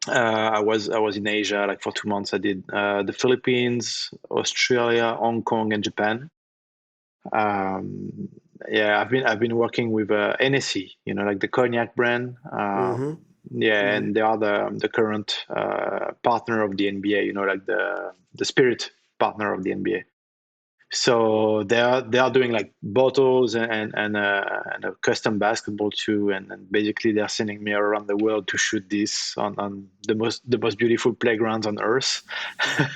I was in Asia like for 2 months. I did the Philippines, Australia, Hong Kong, and Japan. Um, yeah, I've been working with Henessy, like the cognac brand. Mm-hmm. Yeah, Mm-hmm. and they are the current partner of the NBA. Like the spirit partner of the NBA. So they are doing like bottles and a custom basketball too, and basically they're sending me around the world to shoot this on the most beautiful playgrounds on earth.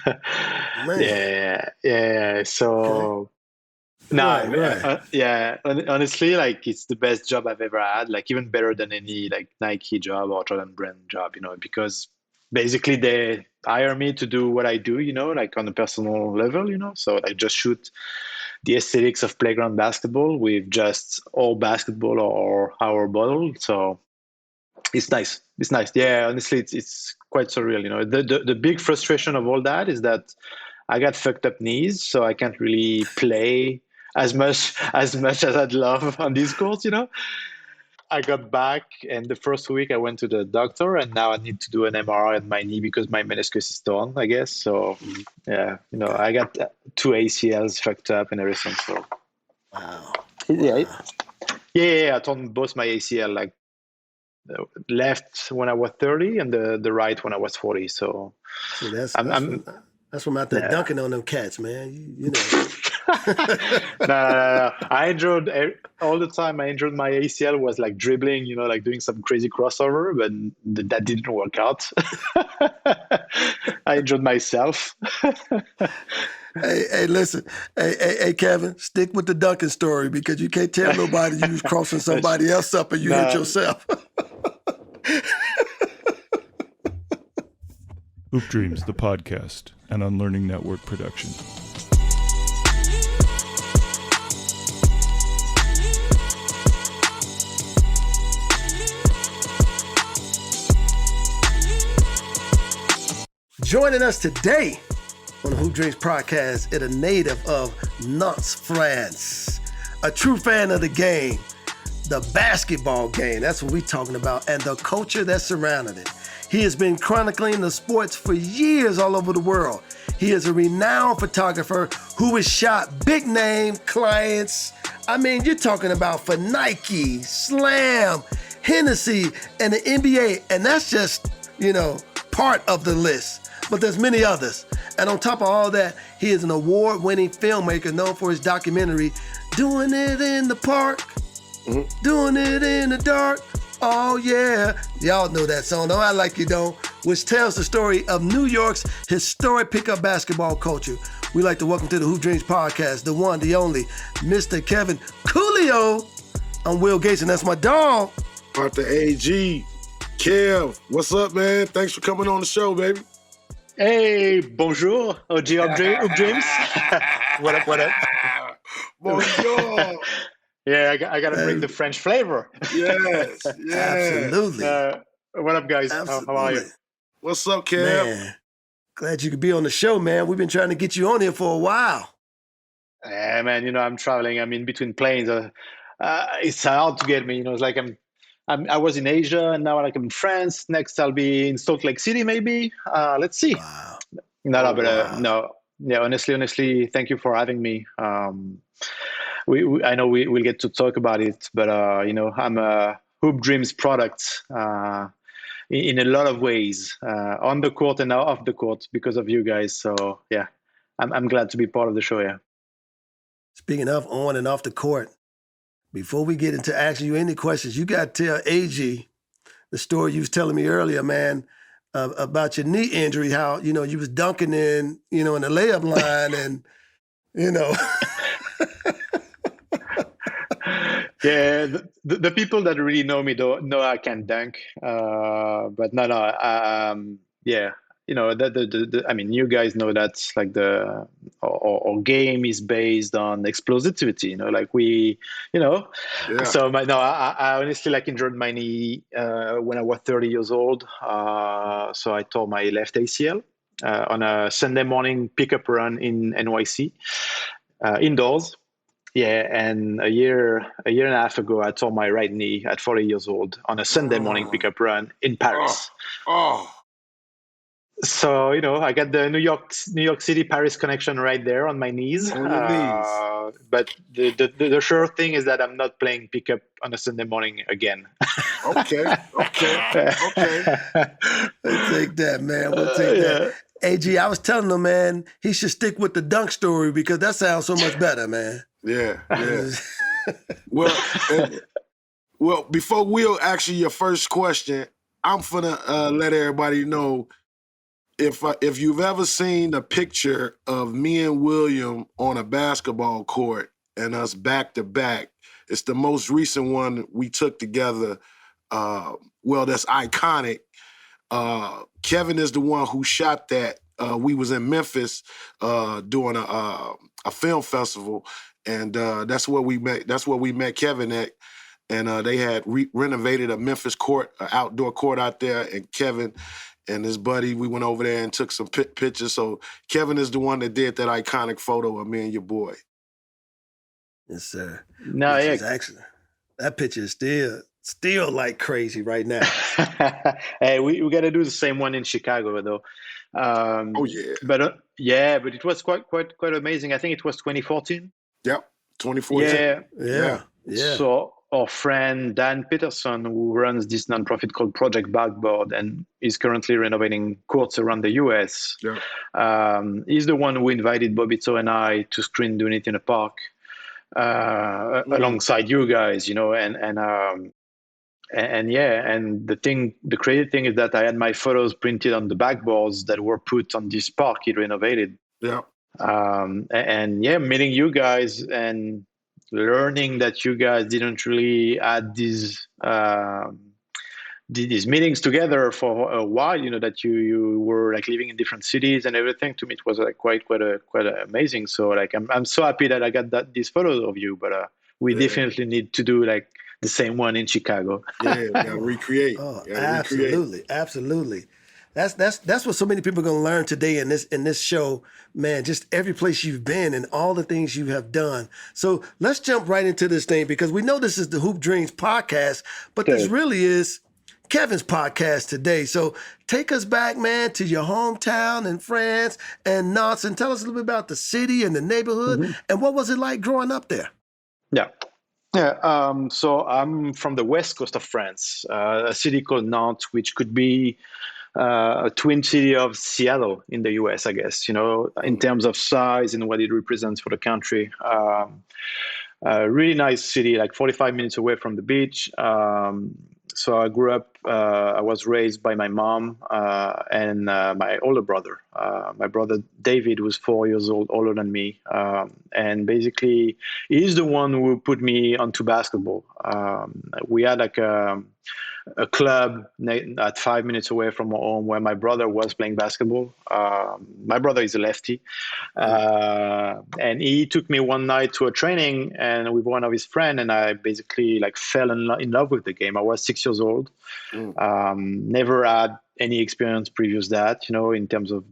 Man. Yeah, yeah. Okay. So no, Right, right. yeah. Honestly, like it's the best job I've ever had. Like even better than any like Nike job or Jordan brand job. Because basically they hire me to do what I do. Like on a personal level. So I just shoot the aesthetics of playground basketball with just all basketball or our bottle. So it's nice. It's nice. Yeah, honestly, it's quite surreal. The big frustration of all that is that I got fucked up knees, so I can't really play as much as I'd love on these courts. I got back, and the first week I went to the doctor, and now I need to do an MRI on my knee because my meniscus is torn, I guess. So yeah, Okay. I got two ACLs fucked up and everything. So Wow. yeah, Wow. yeah. I torn both my ACL, like left when I was 30 and the right when I was 40. So See, that's I'm, that's I'm from that's from out there yeah. dunking on them cats, man. You know. No, no, no, no. I enjoyed all the time. I enjoyed my ACL was like dribbling, like doing some crazy crossover, but that didn't work out. I enjoyed myself. Hey, listen. Hey, Kevin, stick with the Duncan story because you can't tell nobody you was crossing somebody else up and you hurt No, yourself. Hoop Dreams, the podcast, an Unlearning Network production. Joining us today on the Hoop Dreams podcast is a native of Nantes, France, a true fan of the game, the basketball game. That's what we're talking about, and the culture that surrounded it. He has been chronicling the sports for years all over the world. He is a renowned photographer who has shot big name clients. I mean, you're talking about for Nike, Slam, Henessy, and the NBA, and that's just, part of the list. But there's many others. And on top of all that, he is an award-winning filmmaker known for his documentary, Doing It in the Park, Doing It in the Dark. Oh yeah, y'all know that song, don't I like you don't? Which tells the story of New York's historic pickup basketball culture. We like to welcome to the Hoop Dreams podcast, the one, the only, Mr. Kevin Couliau. I'm Will Gates, and that's my dog. Arthur Agee. Kev, what's up, man? Thanks for coming on the show, baby. hey, bonjour, OG Hoop Dreams. What up? What up? Bonjour. Yeah, I gotta bring Hey, the French flavor. Yes, yeah. absolutely, What up, guys? How are you? absolutely. What's up, Kev? Man, glad you could be on the show, man. We've been trying to get you on here for a while. Yeah, man. I'm traveling. I'm in between planes. It's hard to get me. It's like I was in Asia and now like I'm in France. Next, I'll be in Salt Lake City, maybe. Let's see. Wow, No, no, Oh, but wow. wow. no. Yeah, honestly, thank you for having me. I know we'll get to talk about it, but I'm a Hoop Dreams product in a lot of ways, on the court and off the court because of you guys. So yeah, I'm glad to be part of the show. Yeah. Speaking of on and off the court, before we get into asking you any questions, you got to tell Agee the story you was telling me earlier, man, about your knee injury, how, you was dunking in the layup line and, you know. Yeah, the people that really know me don't know I can dunk. But no, no. Yeah, I mean, you guys know that's like our game is based on explosivity. Like you know. Yeah. So no, I honestly like injured my knee when I was 30 years old. So I tore my left ACL on a Sunday morning pickup run in NYC, indoors. Yeah, and a year and a half ago, I tore my right knee at 40 years old on a Sunday morning Oh, pickup run in oh, Paris. oh. So, I got the New York City Paris connection right there on my knees. On your knees. But the sure thing is that I'm not playing pickup on a Sunday morning again. Okay, okay, okay. We'll take that, man. We'll take that. Yeah. Agee, I was telling him, man, he should stick with the dunk story because that sounds so much better, man. Yeah, yeah. Well, well, before we'll ask you your first question, I'm gonna let everybody know if you've ever seen a picture of me and William on a basketball court and us back to back, it's the most recent one we took together. Well, that's iconic. Kevin is the one who shot that. We was in Memphis doing a film festival, and that's where we met. That's where we met Kevin at. And they had renovated a Memphis court, an outdoor court out there. And Kevin and his buddy, we went over there and took some pictures. So Kevin is the one that did that iconic photo of me and your boy. Yes, sir. No, Which yeah. is excellent. That picture is still like crazy right now. Hey, we got to do the same one in Chicago, though. Oh yeah. But but it was quite amazing. I think it was 2014. Yep. 2014. Yeah. Yeah. So our friend Dan Peterson, who runs this nonprofit called Project Backboard and is currently renovating courts around the US, he's the one who invited Bobbito and I to screen Doing It in a Park alongside you guys, and the crazy thing is that I had my photos printed on the backboards that were put on this park he renovated. Yeah. Meeting you guys and learning that you guys didn't really add these meetings together for a while, that you were like living in different cities and everything. To me, it was like quite amazing. So like I'm so happy that I got these photos of you, but we definitely need to do like the same one in Chicago. Yeah, gotta recreate. Oh, recreate. absolutely. That's what so many people are gonna learn today in this show, man. Just every place you've been and all the things you have done. So let's jump right into this thing because we know this is the Hoop Dreams podcast, but this really is Kevin's podcast today. So take us back, man, to your hometown in France and Nantes, and tell us a little bit about the city and the neighborhood and what was it like growing up there. Yeah. So I'm from the west coast of France, a city called Nantes, which could be a twin city of Seattle in the US, I guess, in terms of size and what it represents for the country. A really nice city, like 45 minutes away from the beach. So I grew up, I was raised by my mom and my older brother. My brother David was 4 years older than me. And basically, he's the one who put me onto basketball. We had like a club at 5 minutes away from our home where my brother was playing basketball. My brother is a lefty. And he took me one night to a training and with one of his friends, and I basically like fell in love with the game. I was 6 years old. Never had any experience previous that, in terms of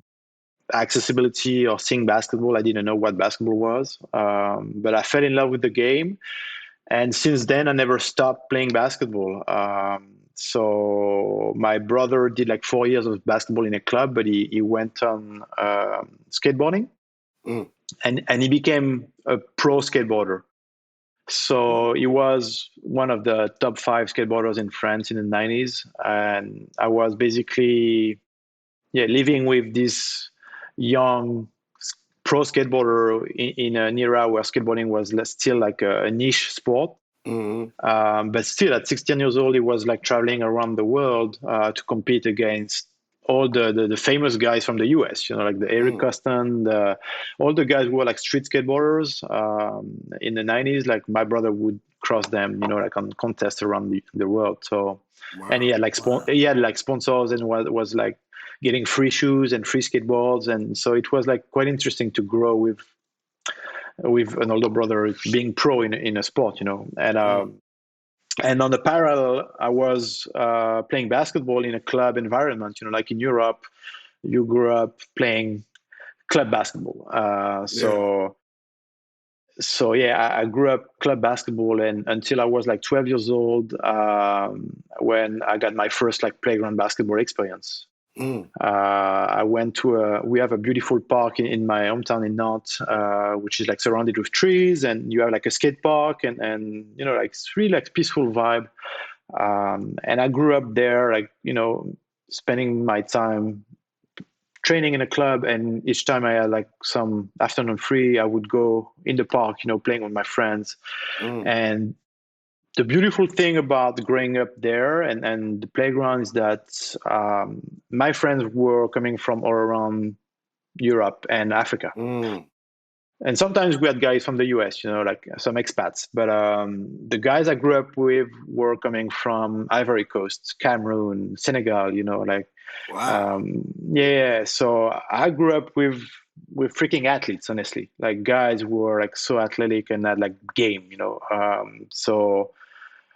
accessibility or seeing basketball. I didn't know what basketball was. But I fell in love with the game. And since then, I never stopped playing basketball. So my brother did like 4 years of basketball in a club, but he went on skateboarding, and he became a pro skateboarder. So he was one of the top 5 skateboarders in France in the 90s. And I was basically living with this young pro skateboarder in an era where skateboarding was still like a niche sport. But still at 16 years old, he was like traveling around the world to compete against all the famous guys from the US, like the Eric Costin, all the guys who were like street skateboarders in the 90s. Like my brother would cross them, like on contests around the world. So, and he had like sponsors and was like getting free shoes and free skateboards. And so it was like quite interesting to grow with an older brother being pro in a sport, and on the parallel, I was playing basketball in a club environment, like in Europe, you grew up playing club basketball. I grew up club basketball and until I was like 12 years old, when I got my first like playground basketball experience. I went to we have a beautiful park in my hometown in Nantes, which is like surrounded with trees, and you have like a skate park, and you know, like it's really like peaceful vibe. And I grew up there, like, you know, spending my time training in a club, and each time I had like some afternoon free, I would go in the park, you know, playing with my friends. And the beautiful thing about growing up there and the playground is that my friends were coming from all around Europe and Africa. And sometimes we had guys from the US, you know, like some expats. But the guys I grew up with were coming from Ivory Coast, Cameroon, Senegal, you know, like, Wow. yeah. So I grew up with freaking athletes, honestly, like guys who were like so athletic and had like game, you know. So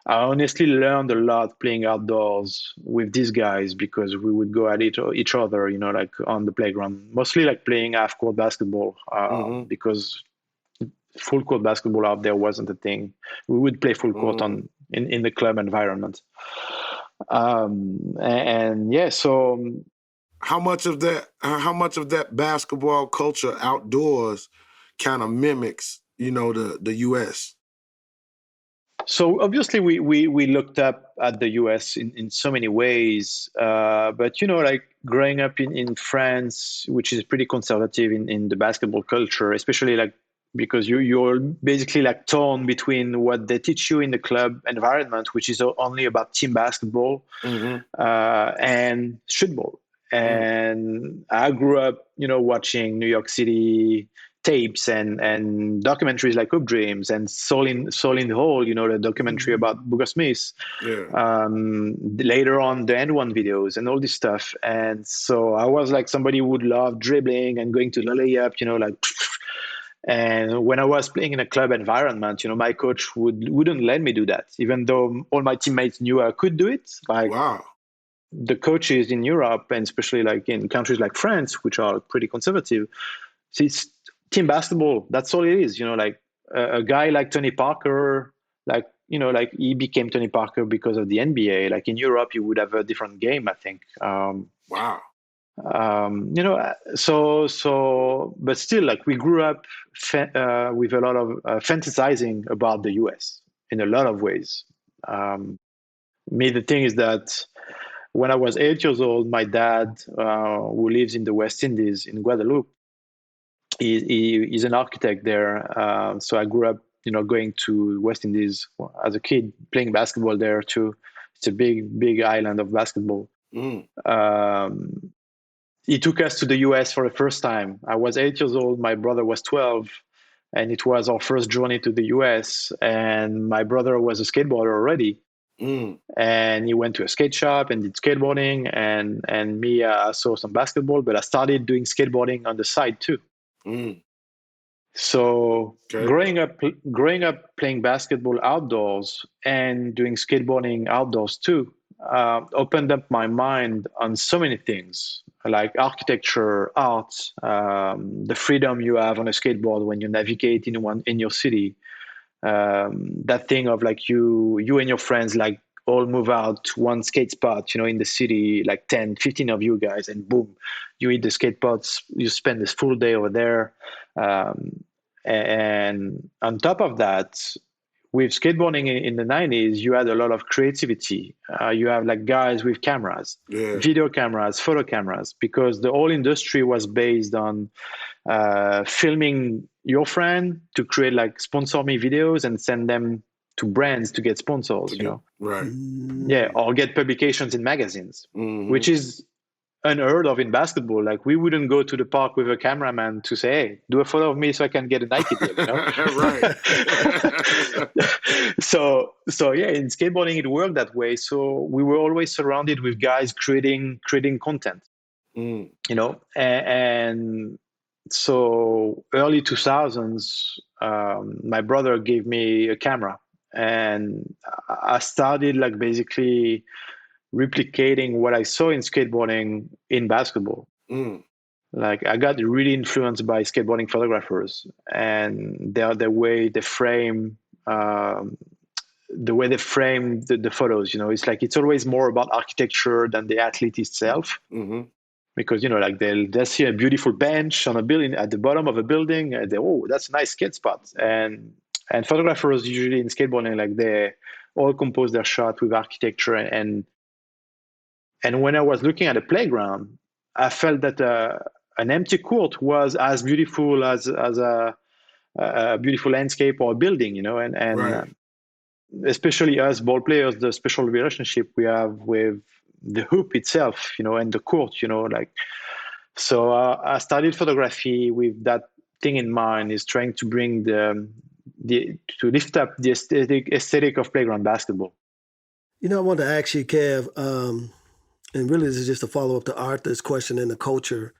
I honestly learned a lot playing outdoors with these guys because we would go at each other, you know, like on the playground, mostly like playing half court basketball because full court basketball out there wasn't a thing. We would play full court in the club environment. And yeah, so How much of that basketball culture outdoors kind of mimics, you know, the US? So obviously we looked up at the US in so many ways, but you know, like growing up in France, which is pretty conservative in the basketball culture, especially like because you're basically like torn between what they teach you in the club environment, which is only about team basketball, and streetball. And I grew up, you know, watching New York City tapes and documentaries like Hoop Dreams and Soul in the Hole, you know, the documentary about Booger Smith. Later on, the N1 videos and all this stuff. And so I was like somebody who would love dribbling and going to the layup, you know, like. And when I was playing in a club environment, you know, my coach wouldn't let me do that, even though all my teammates knew I could do it. Like, wow. The coaches in Europe, and especially like in countries like France, which are pretty conservative, it's team basketball. That's all it is. You know, like a guy like Tony Parker, like, you know, like he became Tony Parker because of the NBA. Like in Europe, you would have a different game, I think. Wow. You know, but still, like we grew up with a lot of fantasizing about the US in a lot of ways. The thing is that when I was 8 years old, my dad, who lives in the West Indies in Guadeloupe, he's an architect there. So I grew up, you know, going to West Indies as a kid, playing basketball there too. It's a big island of basketball. He took us to the US for the first time. I was 8 years old. My brother was 12. And it was our first journey to the US. And my brother was a skateboarder already. And he went to a skate shop and did skateboarding. And me, I saw some basketball, but I started doing skateboarding on the side too. So growing up playing basketball outdoors and doing skateboarding outdoors too, opened up my mind on so many things like architecture, art, the freedom you have on a skateboard when you navigate in your city. That thing of like you and your friends like all move out to one skate spot, you know, in the city, like 10, 15 of you guys, and boom, you hit the skate spots, you spend this full day over there. And on top of that, with skateboarding in the 90s, you had a lot of creativity. You have like guys with cameras, video cameras, photo cameras, because the whole industry was based on filming your friend to create like sponsor me videos and send them to brands to get sponsors, you know? Right. Yeah, or get publications in magazines, which is unheard of in basketball. Like we wouldn't go to the park with a cameraman to say, "Hey, do a photo of me so I can get a Nike deal," you know? Right. So yeah, in skateboarding it worked that way. So we were always surrounded with guys creating content, you know, and so early 2000s, my brother gave me a camera, and I started like basically replicating what I saw in skateboarding in basketball. Like I got really influenced by skateboarding photographers and the way they frame the way they frame the photos. It's like it's always more about architecture than the athlete itself. Mm-hmm. Because like they'll see a beautiful bench on a building at the bottom of a building, and that's a nice skate spot. And photographers usually in skateboarding, like they all compose their shot with architecture. And when I was looking at a playground, I felt that an empty court was as beautiful as a beautiful landscape or a building, and Right. especially us ball players, the special relationship we have with the hoop itself, and the court, like. So I studied photography with that thing in mind, is trying to bring to lift up the aesthetic of playground basketball. I want to ask you, Kev, and really this is just a follow up to Arthur's question in the culture.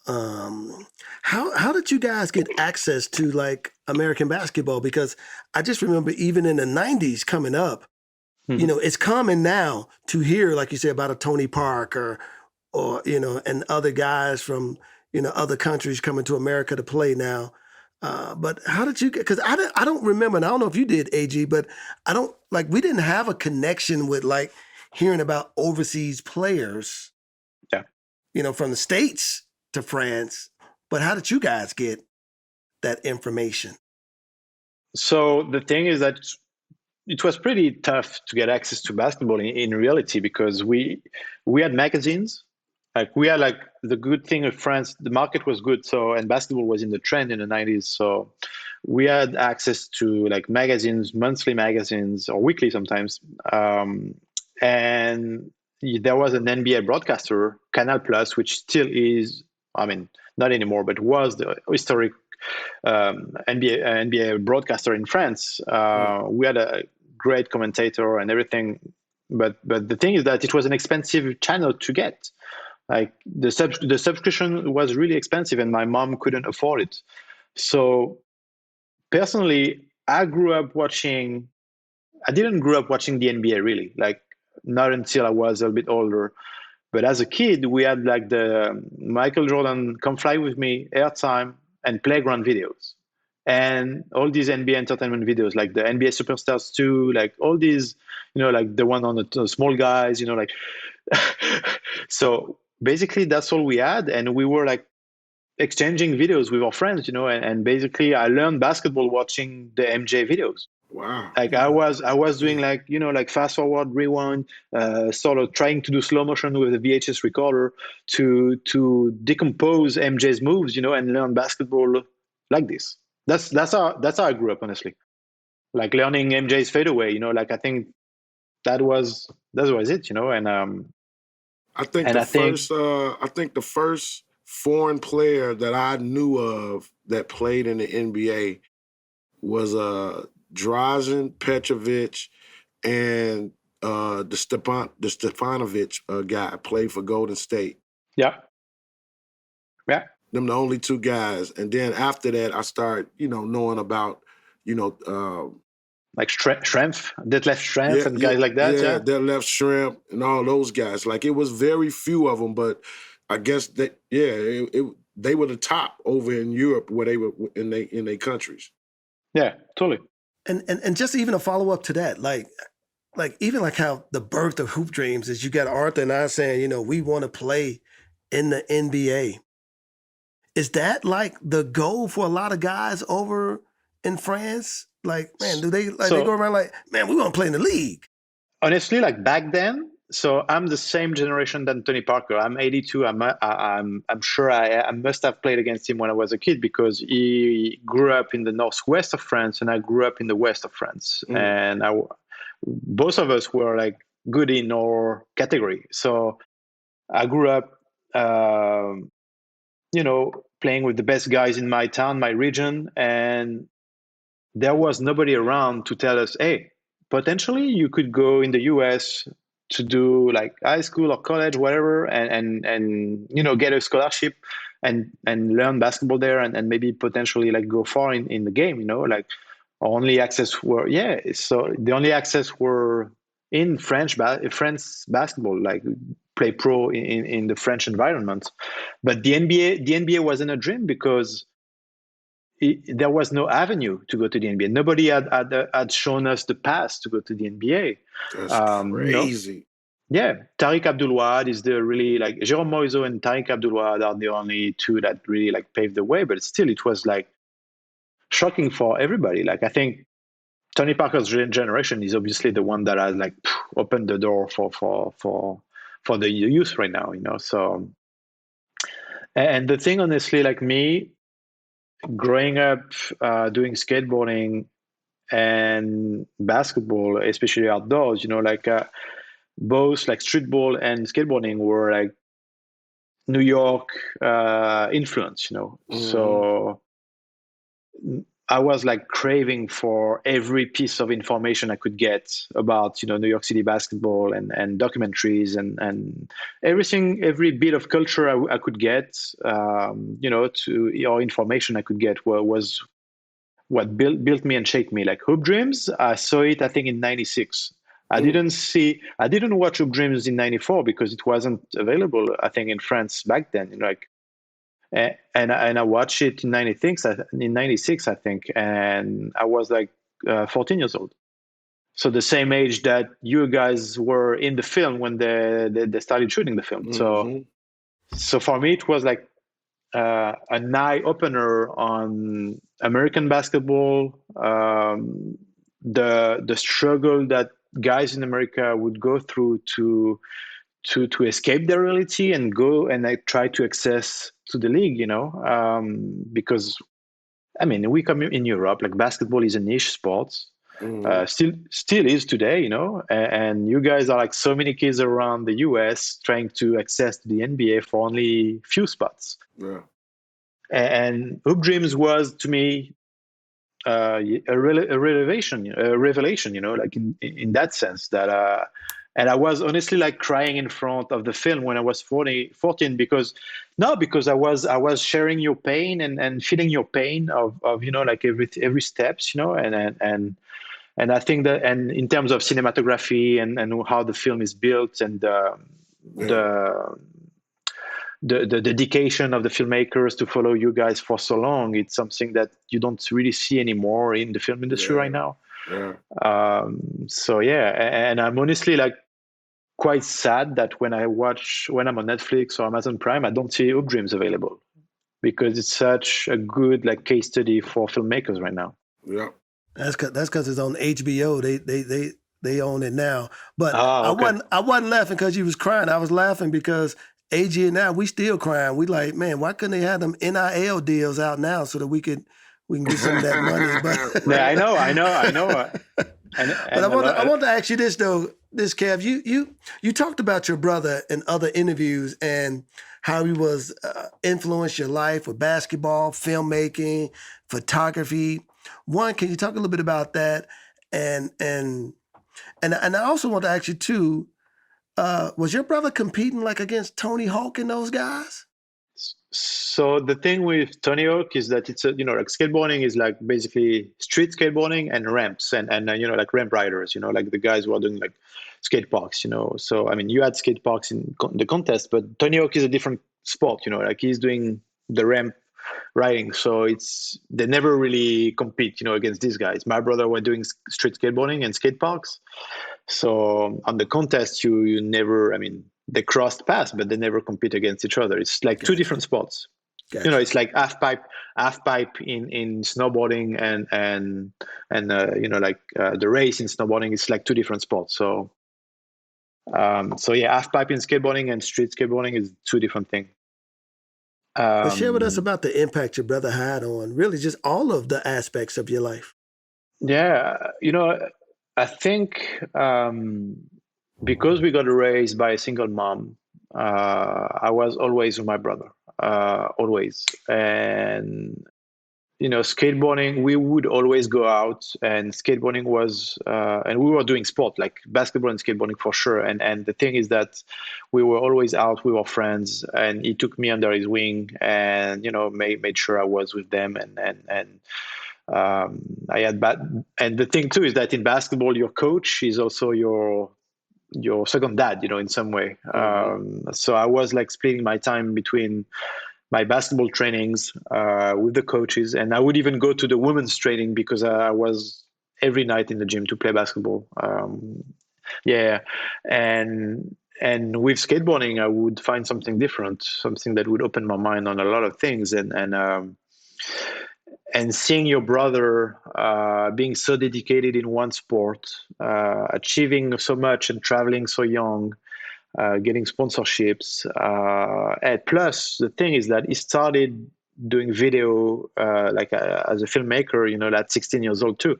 How did you guys get access to like American basketball? Because I just remember even in the 90s coming up, it's common now to hear, like you say, about a Tony Parker or and other guys from, other countries coming to America to play now. But how did you get, because I don't remember, and I don't know if you did, Agee, but we didn't have a connection with like hearing about overseas players, from the States to France. But how did you guys get that information? So the thing is that it was pretty tough to get access to basketball in reality, because we had magazines. Like we had like the good thing of France, the market was good. So, and basketball was in the trend in the 90s. So we had access to like magazines, monthly magazines or weekly sometimes. And there was an NBA broadcaster, Canal Plus, which still is, not anymore, but was the historic NBA broadcaster in France. We had a great commentator and everything. But the thing is that it was an expensive channel to get. Like the subscription was really expensive, and my mom couldn't afford it. So personally, I didn't grow up watching the NBA really, like not until I was a bit older. But as a kid, we had like the Michael Jordan Come Fly With Me, Airtime, and Playground videos. And all these NBA entertainment videos, like the NBA Superstars 2, like all these, like the one on the small guys, like. So basically that's all we had, and we were like exchanging videos with our friends, and basically I learned basketball watching the MJ videos. Wow. Like I was doing like like fast forward, rewind, sort of trying to do slow motion with the VHS recorder to decompose MJ's moves, and learn basketball like this. That's how I grew up, honestly. Like learning MJ's fadeaway, like I think that was it, and I think the first foreign player that I knew of that played in the NBA was Drazen Petrovic and the Stefanovic guy played for Golden State. Yeah. Them the only two guys, and then after that, I started knowing about like Shrimp, Detlef Shrimp, and guys like that. Yeah, Detlef Shrimp and all those guys. Like it was very few of them, but I guess that they were the top over in Europe where they were in their countries. Yeah, totally. And just even a follow up to that, like even like how the birth of Hoop Dreams is, you got Arthur and I saying, we want to play in the NBA. Is that like the goal for a lot of guys over in France? Like, man, do they they go around like, man, we want to play in the league? Honestly, like back then, so I'm the same generation than Tony Parker. I'm 82. I'm sure I must have played against him when I was a kid, because he grew up in the northwest of France and I grew up in the west of France. And both of us were like good in our category. So I grew up, playing with the best guys in my town, my region, and there was nobody around to tell us, hey, potentially you could go in the US to do like high school or college, whatever, and get a scholarship and learn basketball there, and maybe potentially like go far in the game, like only access were, so the only access were in France basketball, like play pro in the French environment. But the NBA wasn't a dream, because there was no avenue to go to the NBA. Nobody had shown us the path to go to the NBA. That's You know, crazy. yeah, Tariq Abdul-Wahad is the really like Jérôme Moiseau and Tariq Abdul-Wahad are the only two that really like paved the way. But still, it was like shocking for everybody. Like I think Tony Parker's generation is obviously the one that has like opened the door for the youth right now. You know, so and the thing, honestly, like me, growing up doing skateboarding and basketball, especially outdoors, you know, like both like streetball and skateboarding were like New York influence, you know. So I was like craving for every piece of information I could get about, you know, New York City basketball and documentaries and everything, every bit of culture I could get, you know, or information I could get was what built me and shaped me. Like Hoop Dreams, I saw it, I think, in '96. I didn't watch Hoop Dreams in '94 because it wasn't available, I think, in France back then. You know, like, and I watched it in '96, I think, and I was like 14 years old. So the same age that you guys were in the film when they started shooting the film. So for me, it was like an eye opener on American basketball, the struggle that guys in America would go through to escape their reality and go and like try to access to the league, you know, because I mean we come in Europe, like basketball is a niche sport. Still is today, you know, and you guys are like so many kids around the US trying to access to the NBA for only few spots. Yeah. And Hoop Dreams was to me a revelation, you know, like in that sense that, and I was honestly like crying in front of the film when I was 14 because I was sharing your pain and feeling your pain of you know, like every steps, you know, and I think that, and in terms of cinematography and how the film is built and the dedication of the filmmakers to follow you guys for so long, it's something that you don't really see anymore in the film industry right now. So yeah, and I'm honestly like quite sad that when I'm on Netflix or Amazon Prime, I don't see Hoop Dreams available because it's such a good like case study for filmmakers right now. Yeah. That's because it's on HBO. They own it now. But okay. I wasn't laughing because you was crying. I was laughing because Agee and I, we still crying. We like, man, why couldn't they have them NIL deals out now so that we can get some of that money? But yeah, I know. But I want to ask you this though, Kev. You talked about your brother in other interviews and how he was influenced your life with basketball, filmmaking, photography. One, can you talk a little bit about that? And I also want to ask you too, was your brother competing like against Tony Hawk and those guys? So the thing with Tony Hawk is that it's you know, like skateboarding is like basically street skateboarding and ramps and you know, like ramp riders, you know, like the guys who are doing like skate parks, you know. So I mean, you had skate parks in the contest, but Tony Hawk is a different sport, you know, like he's doing the ramp riding. So they never really compete, you know, against these guys. My brother were doing street skateboarding and skate parks. So on the contest, you never, I mean, they crossed paths, but they never compete against each other. It's like two different sports. You know, it's like half pipe in snowboarding and you know, like the race in snowboarding is like two different sports. So yeah, half pipe in skateboarding and street skateboarding is two different things. But share with us about the impact your brother had on really just all of the aspects of your life. Yeah, you know, I think because we got raised by a single mom, I was always with my brother, always. And, you know, skateboarding, we would always go out, and skateboarding was, and we were doing sport, like basketball and skateboarding for sure. And the thing is that we were always out with our friends, and he took me under his wing and, you know, made sure I was with them. And I had and the thing too is that in basketball, your coach is also your second dad, you know, in some way. So I was like splitting my time between my basketball trainings with the coaches, and I would even go to the women's training because I was every night in the gym to play basketball. Yeah, and with skateboarding, I would find something different, something that would open my mind on a lot of things, and seeing your brother being so dedicated in one sport, achieving so much and traveling so young, getting sponsorships. And plus, the thing is that he started doing video as a filmmaker, at 16 years old too.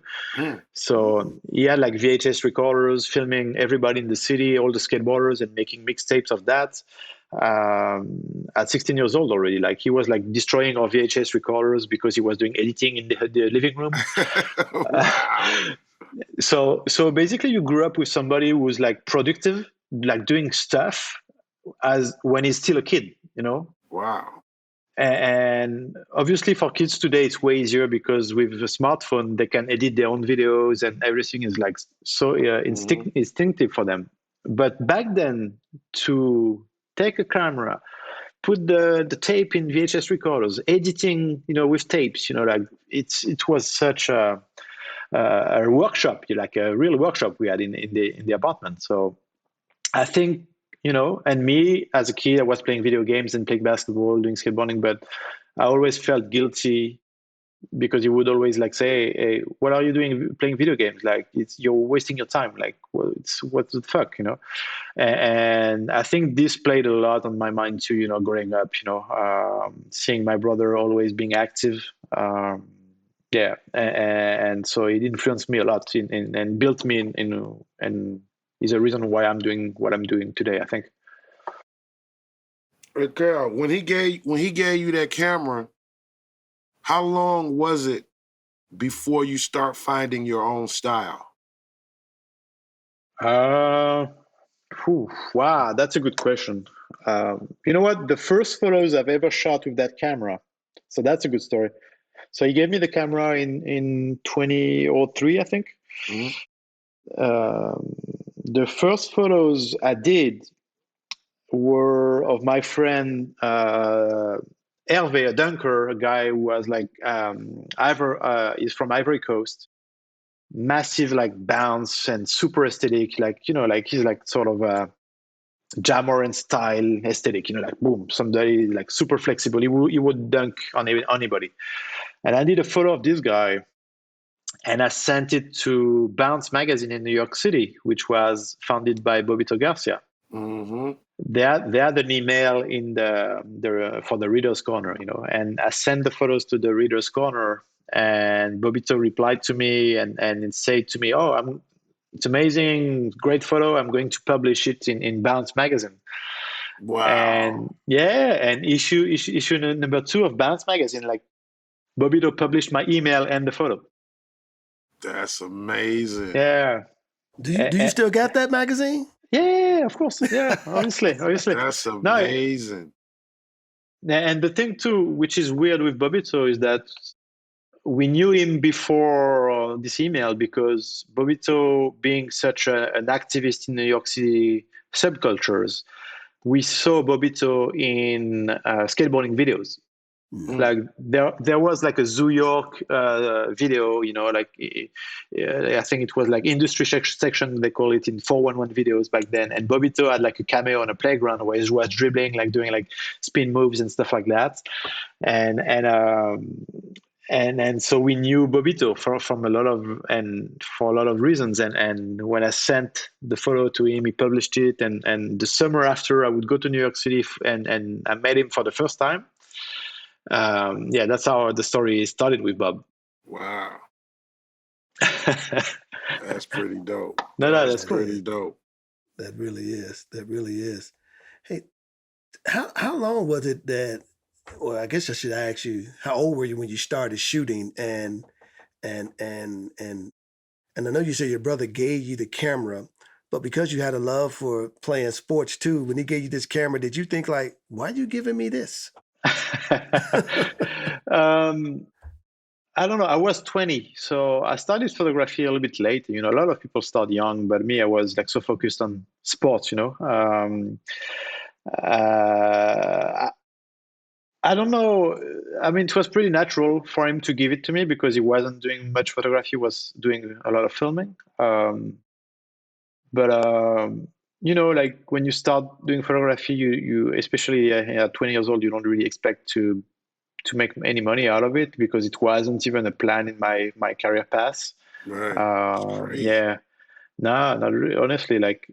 So he had like VHS recorders, filming everybody in the city, all the skateboarders, and making mixtapes of that. At 16 years old already, like he was like destroying our VHS recorders because he was doing editing in the living room. Wow. So basically, you grew up with somebody who was like productive, like doing stuff as when he's still a kid. Wow. And obviously for kids today, it's way easier because with a smartphone, they can edit their own videos and everything is like so instinctive for them. But back then, to take a camera, put the tape in VHS recorders, editing, with tapes, like it was such a workshop, like a real workshop we had in the apartment. So I think, and me as a kid, I was playing video games and playing basketball, doing skateboarding, but I always felt guilty because he would always like say, "Hey, what are you doing playing video games? Like, you're wasting your time. Like, well, it's what the fuck?" And I think this played a lot on my mind too. Growing up, seeing my brother always being active. Yeah, and so it influenced me a lot and built me and is a reason why I'm doing what I'm doing today, I think. Hey, Carl, when he gave you that camera, how long was it before you start finding your own style? Wow, that's a good question. You know what? The first photos I've ever shot with that camera. So that's a good story. So he gave me the camera in 2003, I think. The first photos I did were of my friend Hervé, a dunker, a guy who was like he's from Ivory Coast, massive like bounce and super aesthetic, like like he's like sort of a Jamoran style aesthetic, like boom, somebody like super flexible. He would dunk on anybody. And I did a photo of this guy, and I sent it to Bounce magazine in New York City, which was founded by Bobbito Garcia. They had an email in the for the Reader's Corner, and I sent the photos to the Reader's Corner, and Bobbito replied to me and said to me, "Oh, it's amazing, great photo. I'm going to publish it in Bounce magazine." Wow. And and issue number 2 of Bounce magazine, like Bobbito published my email and the photo. That's amazing. Yeah. Do you still got that magazine? Yeah, of course. Yeah, obviously. That's amazing. And the thing too, which is weird with Bobbito, is that we knew him before this email because Bobbito, being such an activist in New York City subcultures, we saw Bobbito in skateboarding videos. Like there was like a Zoo York video, like I think it was like industry section, they call it, in 411 videos back then. And Bobbito had like a cameo on a playground where he was dribbling, like doing like spin moves and stuff like that. And so we knew Bobbito from a lot of, and for a lot of reasons. And when I sent the photo to him, he published it. And the summer after, I would go to New York City and I met him for the first time. That's how the story started with Bob. Wow. That's pretty dope. That's pretty dope. That really is. Hey, how long was it that, well, I guess I should ask you, how old were you when you started shooting? And I know you said your brother gave you the camera, but because you had a love for playing sports too, when he gave you this camera, did you think like, why are you giving me this? I don't know. I was 20, so I started photography a little bit late. A lot of people start young, but me, I was like so focused on sports. I don't know. I mean, it was pretty natural for him to give it to me because he wasn't doing much photography, he was doing a lot of filming. But like when you start doing photography, you especially at 20 years old, you don't really expect to make any money out of it because it wasn't even a plan in my career path. Right. Crazy. Yeah, no, not really, honestly. Like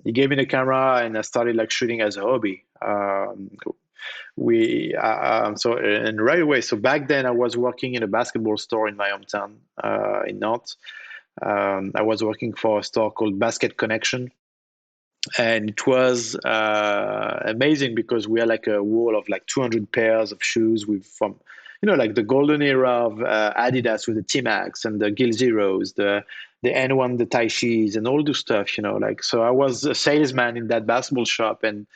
he gave me the camera and I started like shooting as a hobby. And right away. So back then I was working in a basketball store in my hometown in Nantes. I was working for a store called Basket Connection, and it was amazing because we had like a wall of like 200 pairs of shoes with from like the golden era of Adidas with the T-Max and the Gill Zeros, the N1, the Tai Chis, and all the stuff. Like so I was a salesman in that basketball shop and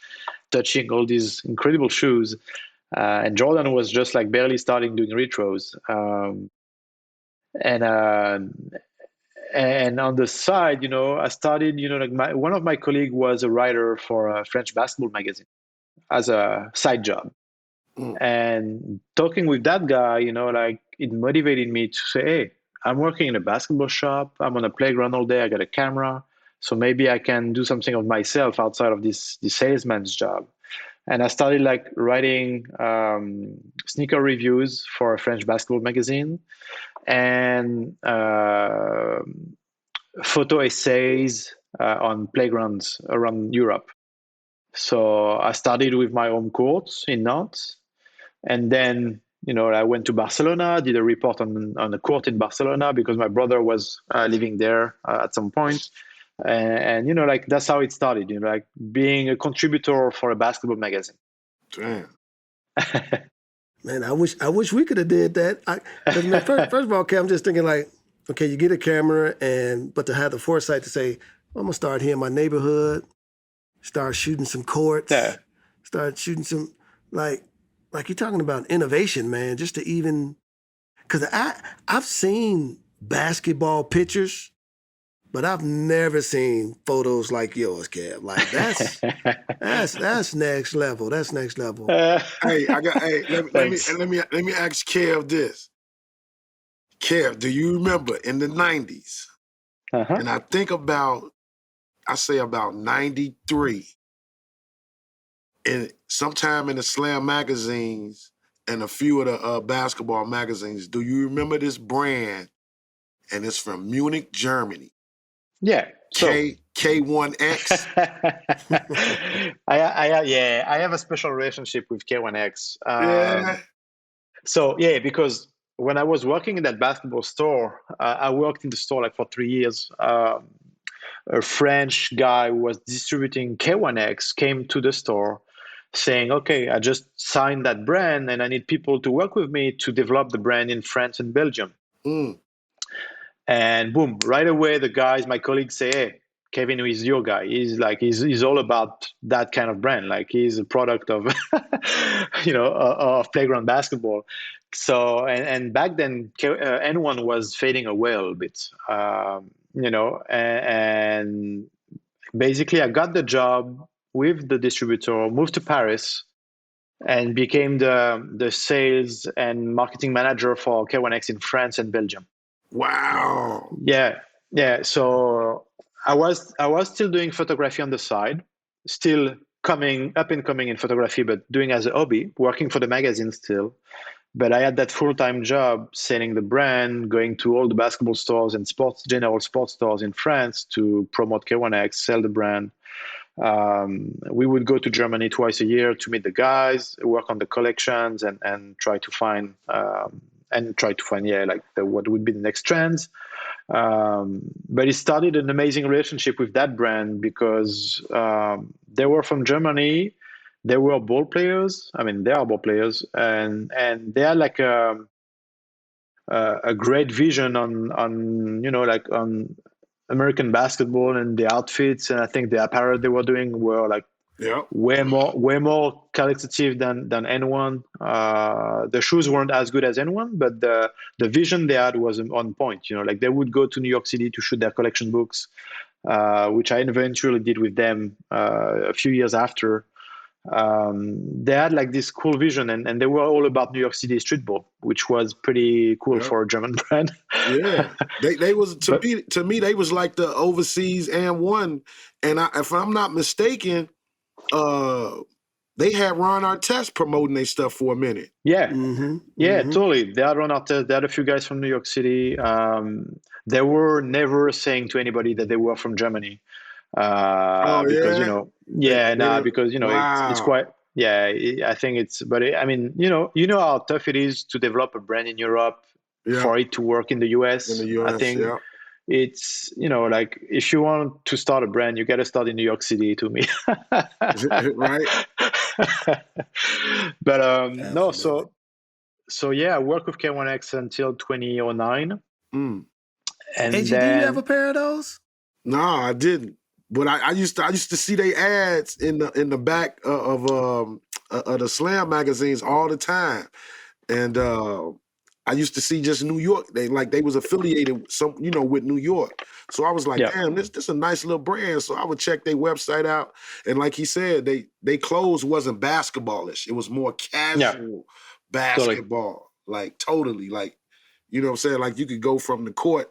touching all these incredible shoes. And Jordan was just like barely starting doing retros. And and on the side, I started, like one of my colleagues was a writer for a French basketball magazine as a side job. Mm. And talking with that guy, like it motivated me to say, hey, I'm working in a basketball shop. I'm on a playground all day. I got a camera. So maybe I can do something of myself outside of this salesman's job. And I started like writing sneaker reviews for a French basketball magazine and photo essays on playgrounds around Europe. So I started with my home courts in Nantes, and then I went to Barcelona, did a report on the court in Barcelona because my brother was living there at some point. And like that's how it started, like being a contributor for a basketball magazine. Damn. Man, I wish we could have did that. Because man, first of all, okay, I'm just thinking like, okay, you get a camera, but to have the foresight to say, I'm gonna start here in my neighborhood, start shooting some courts, start shooting some like you're talking about innovation, man. Just to even, because I've seen basketball pictures, but I've never seen photos like yours, Kev. Like that's next level. That's next level. Hey, let me ask Kev this. Kev, do you remember in the 90s? Uh-huh. And I say about 93, and sometime in the Slam magazines and a few of the basketball magazines, do you remember this brand? And it's from Munich, Germany. Yeah. K1X. I have a special relationship with K1X. Yeah. So yeah, because when I was working in that basketball store, I worked in the store like for 3 years. A French guy who was distributing K1X came to the store saying, okay, I just signed that brand and I need people to work with me to develop the brand in France and Belgium. Mm. And boom, right away, my colleagues say, hey, Kevin is your guy. He's all about that kind of brand. Like he's a product of, of playground basketball. So, and back then N1 was fading away a little bit, and basically I got the job with the distributor, moved to Paris and became the sales and marketing manager for K1X in France and Belgium. Wow. Yeah. So I was still doing photography on the side, still coming in photography, but doing as a hobby, working for the magazine still. But I had that full-time job selling the brand, going to all the basketball stores and general sports stores in France to promote K1X, sell the brand. We would go to Germany twice a year to meet the guys, work on the collections, and try to find what would be the next trends. But it started an amazing relationship with that brand because they were from Germany. They were ball players. I mean, they are ball players, and they are like a great vision on American basketball and the outfits, and I think the apparel they were doing were like way more qualitative than N1. The shoes weren't as good as N1, but the vision they had was on point. Like they would go to New York City to shoot their collection books, which I eventually did with them a few years after. they had like this cool vision, and they were all about New York City streetball, which was pretty cool Yeah. for a German brand. Yeah, they was But to me they was like the overseas and one, and if I'm not mistaken, uh, they had Ron Artest promoting their stuff for a minute. yeah, Mm-hmm. yeah, Mm-hmm. totally. They had Ron Artest. They had a few guys from New York City. They were never saying to anybody that they were from Germany, Oh because yeah, yeah, they nah, didn't. because it's Wow. quite, yeah. I think it's, but I mean, you know how tough it is to develop a brand in Europe Yeah, for it to work in the in the US. I U.S. think Yeah, it's, like if you want to start a brand, you got to start in New York City to me. right. But no, Absolutely. so yeah, I worked with K1X until 2009, Mm. and AG, do you have a then pair of those? No, I didn't. But I used to see they ads in the back of the Slam magazines all the time, and I used to see just New York. They was affiliated with with New York. So I was like, yeah, damn, this a nice little brand. So I would check their website out, and like he said, they clothes wasn't basketballish. It was more yeah, casual totally, basketball, like totally, like you know what I'm saying. Like you could go from the court,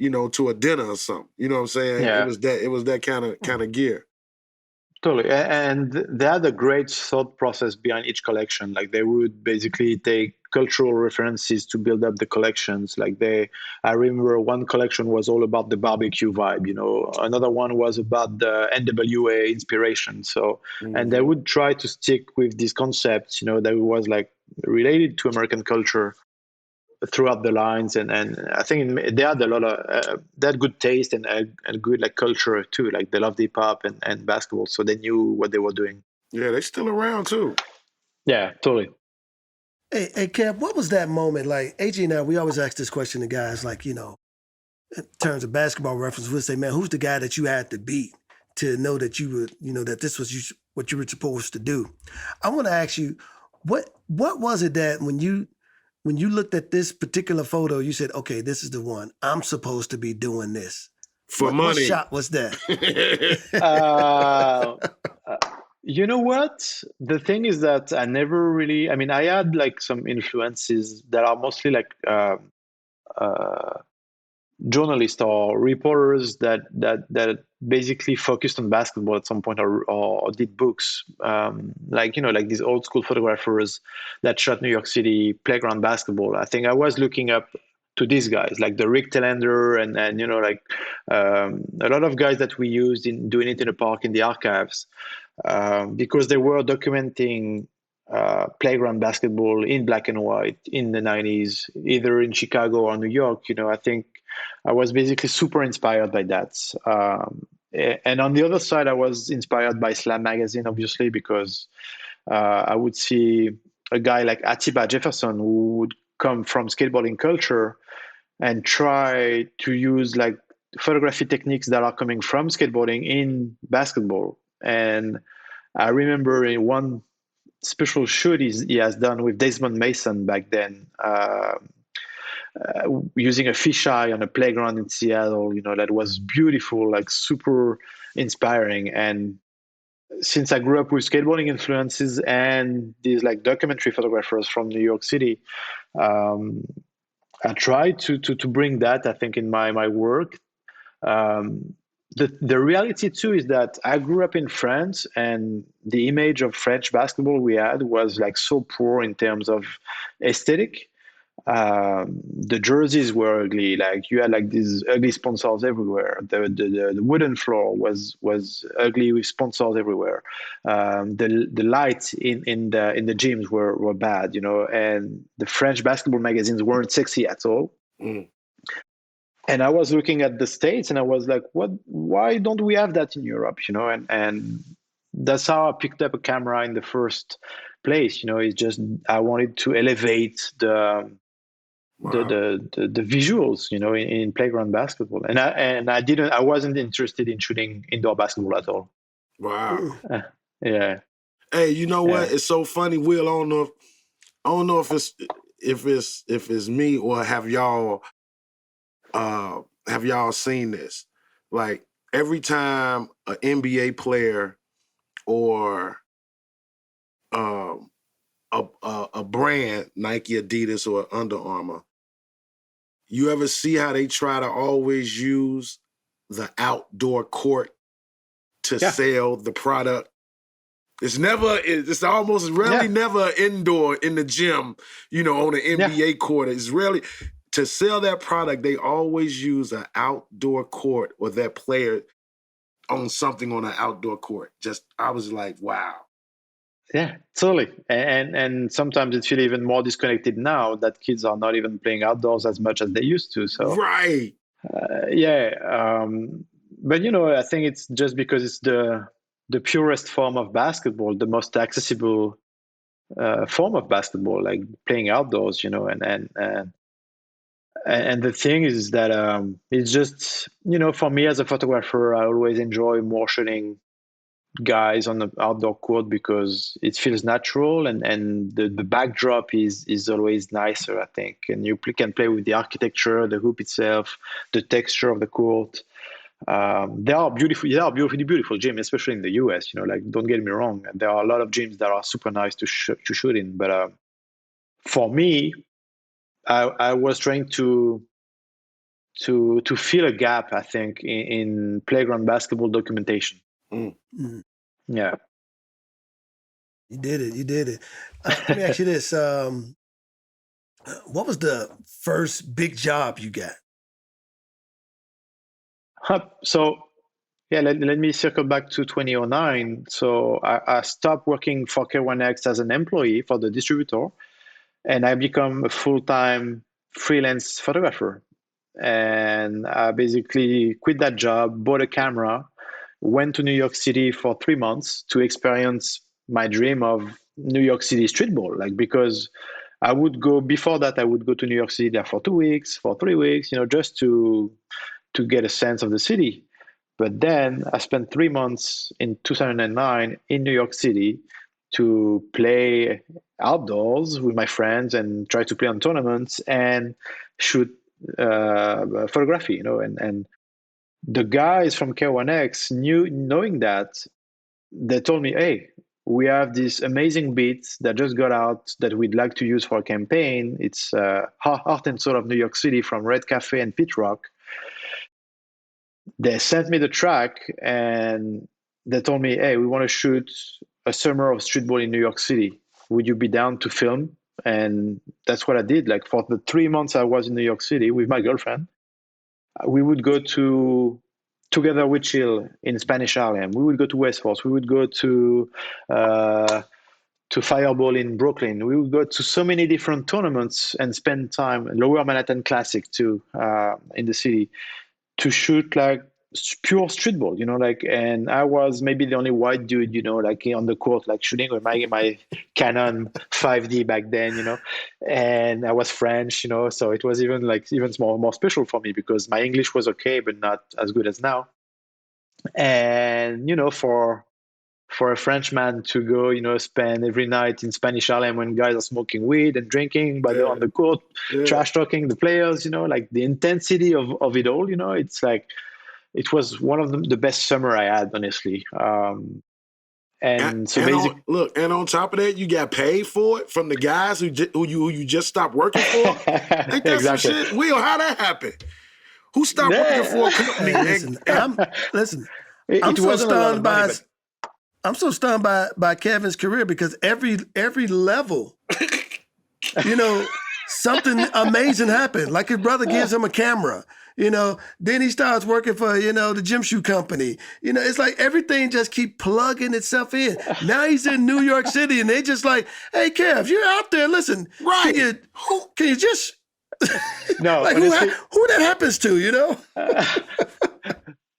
to a dinner or something. You know what I'm saying? It yeah. was that kind of gear. Totally. And they had a great thought process behind each collection. Like they would basically take cultural references to build up the collections. I remember one collection was all about the barbecue vibe, another one was about the NWA inspiration. So, and they Hmm. would try to stick with these concepts, that was like related to American culture throughout the lines, and I think they had a lot of they had good taste and good like culture too. Like they loved hip hop and basketball, so they knew what they were doing. Yeah, they still around too. Yeah, totally. Hey, Kev, what was that moment like? AG and I, we always ask this question to guys, like, in terms of basketball reference, we'll say, man, who's the guy that you had to beat to know that you would, that this was what you were supposed to do? I want to ask you, what was it that when you looked at this particular photo, you said, okay, this is the one. I'm supposed to be doing this. For What money. shot was that? uh, uh, you know what, the thing is that I never really, I mean, I had like some influences that are mostly like uh, journalists or reporters that basically focused on basketball at some point, or did books, like these old school photographers that shot New York City playground basketball. I think I was looking up to these guys like the Rick Telander, and a lot of guys that we used in doing it in the park in the archives, because they were documenting playground basketball in black and white in the 90s, either in Chicago or New York. I think I was basically super inspired by that. And on the other side, I was inspired by Slam magazine, obviously, because I would see a guy like Atiba Jefferson, who would come from skateboarding culture and try to use like photography techniques that are coming from skateboarding in basketball. And I remember in one special shoot he has done with Desmond Mason back then, using a fisheye on a playground in Seattle, that was beautiful, like super inspiring. And since I grew up with skateboarding influences and these like documentary photographers from New York City, um, I tried to bring that, I think, in my work. Um, the reality too is that I grew up in France, and the image of French basketball we had was like so poor in terms of aesthetic. The jerseys were ugly. Like you had like these ugly sponsors everywhere. The wooden floor was ugly with sponsors everywhere. The lights in the gyms were bad, and the French basketball magazines weren't sexy at all. Mm. And I was looking at the States, and I was like, what? Why don't we have that in Europe? And that's how I picked up a camera in the first place. It's just I wanted to elevate Wow. the visuals, in playground basketball. And I wasn't interested in shooting indoor basketball at all. Wow. Uh, yeah, Hey, you know yeah. what? It's so funny, Will. I don't know if it's me or have y'all seen this? Like every time an NBA player or um, a brand, Nike, Adidas, or Under Armour, you ever see how they try to always use the outdoor court to Yeah. sell the product? It's almost rarely never indoor in the gym, on an NBA court. It's rarely to sell that product. They always use an outdoor court or that player on something on an outdoor court. I was like, wow. Yeah, totally. And sometimes it feels even more disconnected now that kids are not even playing outdoors as much as they used to. So Right. But I think it's just because it's the purest form of basketball, the most accessible form of basketball, like playing outdoors, and the thing is that it's just, for me as a photographer, I always enjoy more shooting guys on the outdoor court because it feels natural, and the backdrop is always nicer, I think, and you can play with the architecture, the hoop itself, the texture of the court. There are beautifully beautiful gyms, especially in the US. Like, don't get me wrong, there are a lot of gyms that are super nice to shoot in, but for me, I was trying to fill a gap, I think, in playground basketball documentation. Mm. Yeah. You did it. Let me ask you this: what was the first big job you got? So, let me circle back to 2009. So I stopped working for K1X as an employee for the distributor, and I become a full-time freelance photographer. And I basically quit that job, bought a camera, went to New York City for 3 months to experience my dream of New York City streetball. Like, because before that, I would go to New York City there for 2 weeks, for 3 weeks, just to get a sense of the city. But then I spent 3 months in 2009 in New York City to play outdoors with my friends and try to play on tournaments and shoot photography, and the guys from K1X knowing that, they told me, hey, we have this amazing beat that just got out that we'd like to use for a campaign. It's Heart and Soul of New York City from Red Cafe and Pit Rock. They sent me the track and they told me, hey, we want to shoot a summer of streetball in New York City. Would you be down to film? And that's what I did. Like, for the 3 months I was in New York City with my girlfriend, we would go to Together We Chill in Spanish Harlem. We would go to West Force. We would go to Fireball in Brooklyn. We would go to so many different tournaments and spend time, Lower Manhattan Classic too, in the city, to shoot like pure streetball, and I was maybe the only white dude, like on the court, like shooting with my Canon 5D back then, and I was French, so it was even more special for me because my English was okay, but not as good as now. And, for a Frenchman to go, spend every night in Spanish Harlem when guys are smoking weed and drinking, but they're on the court, trash talking the players, like the intensity of it all, it's like, it was one of the best summer I had, honestly. And so basically, and on top of that, you got paid for it from the guys who you just stopped working for. Ain't that exactly. some shit? Will, how that happened? Who stopped working for a company? I'm so stunned by Kevin's career because every level, something amazing happened. Like, his brother gives him a camera, then he starts working for, the gym shoe company. It's like everything just keep plugging itself in. Now he's in New York City and they just like, hey, Kev, you're out there. Listen, right. Can you just, no, like, honestly, who that happens to,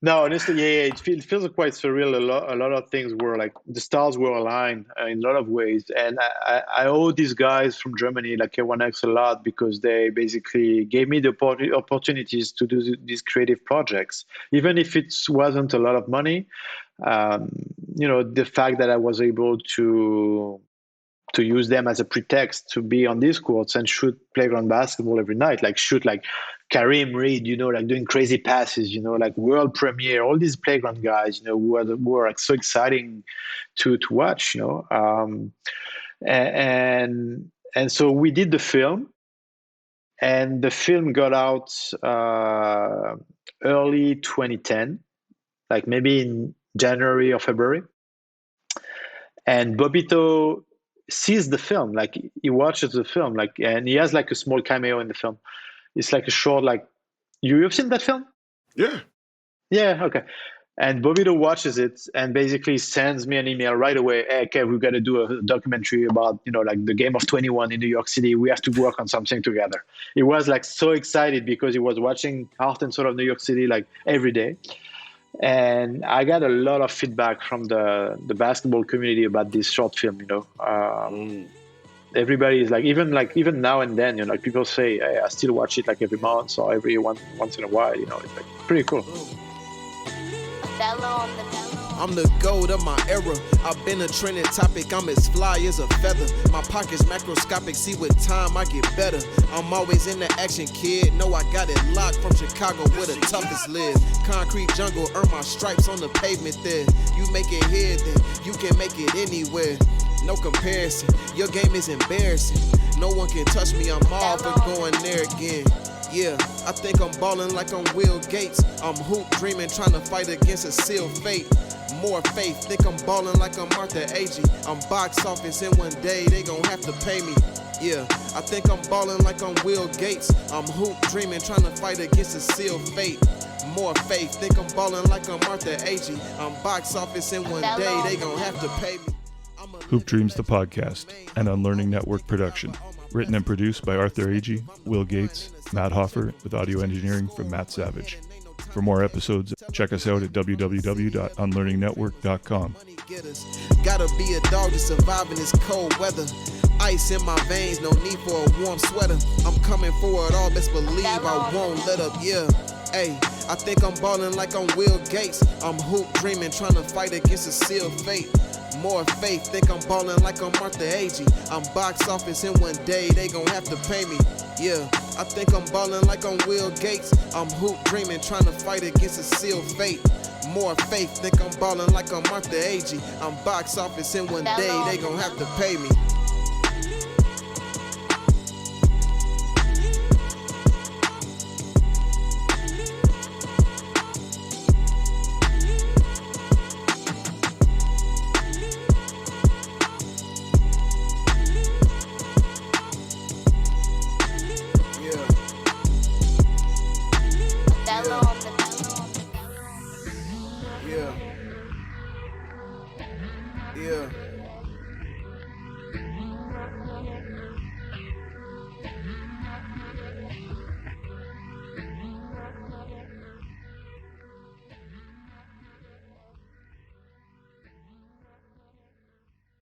No, honestly, it feels quite surreal. A lot of things were like, the stars were aligned in a lot of ways, and I owe these guys from Germany, like K1X, a lot because they basically gave me the opportunities to do these creative projects, even if it wasn't a lot of money. The fact that I was able to to use them as a pretext to be on these courts and shoot playground basketball every night, like shoot like Kareem Reed, like doing crazy passes, like world premiere, all these playground guys, who are like so exciting to watch, and so we did the film, and the film got out early 2010, like maybe in January or February. And Bobbito sees the film, like he watches the film, like, and he has like a small cameo in the film. It's like a short, like, you've seen that film? Yeah. Yeah, okay. And Bobbito watches it and basically sends me an email right away. Hey, Kev, we've got to do a documentary about, like the game of 21 in New York City. We have to work on something together. He was like so excited because he was watching Heart and Soul of New York City like every day. And I got a lot of feedback from the basketball community about this short film, Everybody is like, even now and then, like people say, hey, I still watch it like every month or every once in a while, it's like pretty cool. I'm the goat of my era. I've been a trending topic. I'm as fly as a feather. My pockets macroscopic. See, with time I get better. I'm always in the action, kid. Know I got it locked from Chicago where the toughest live. Concrete jungle, earn my stripes on the pavement there. You make it here, then you can make it anywhere. No comparison. Your game is embarrassing. No one can touch me. I'm all for going there again. Yeah, I think I'm ballin' like I'm Will Gates. I'm hoop dreaming, trying to fight against a sealed fate. More faith, think I'm ballin' like I'm Martha Agee. I'm box office and one day they gon' have to pay me. Yeah, I think I'm ballin' like I'm Will Gates. I'm hoop dreaming, trying to fight against a sealed fate. More faith, think I'm ballin' like I'm Martha Agee. I'm box office and one day they gon' have to pay me. Hoop Dreams the podcast, an Unlearning Network production. Written and produced by Arthur Agee, Will Gates, Matt Hoffer, with audio engineering from Matt Savage. For more episodes, check us out at www.unlearningnetwork.com. Gotta be a dog to survive in this cold weather. Ice in my veins, no need for a warm sweater. I'm coming for it all, best believe I won't let up, yeah. Hey, I think I'm ballin' like I'm Will Gates. I'm hoop dreaming, trying to fight against a sealed fate. More faith, think I'm ballin' like I'm Martha Agee. I'm box office and one day they gon' have to pay me. Yeah, I think I'm ballin' like I'm Will Gates. I'm hoop dreaming, trying to fight against a sealed fate. More faith, think I'm ballin' like I'm Martha Agee. I'm box office and one day they gon' have to pay me.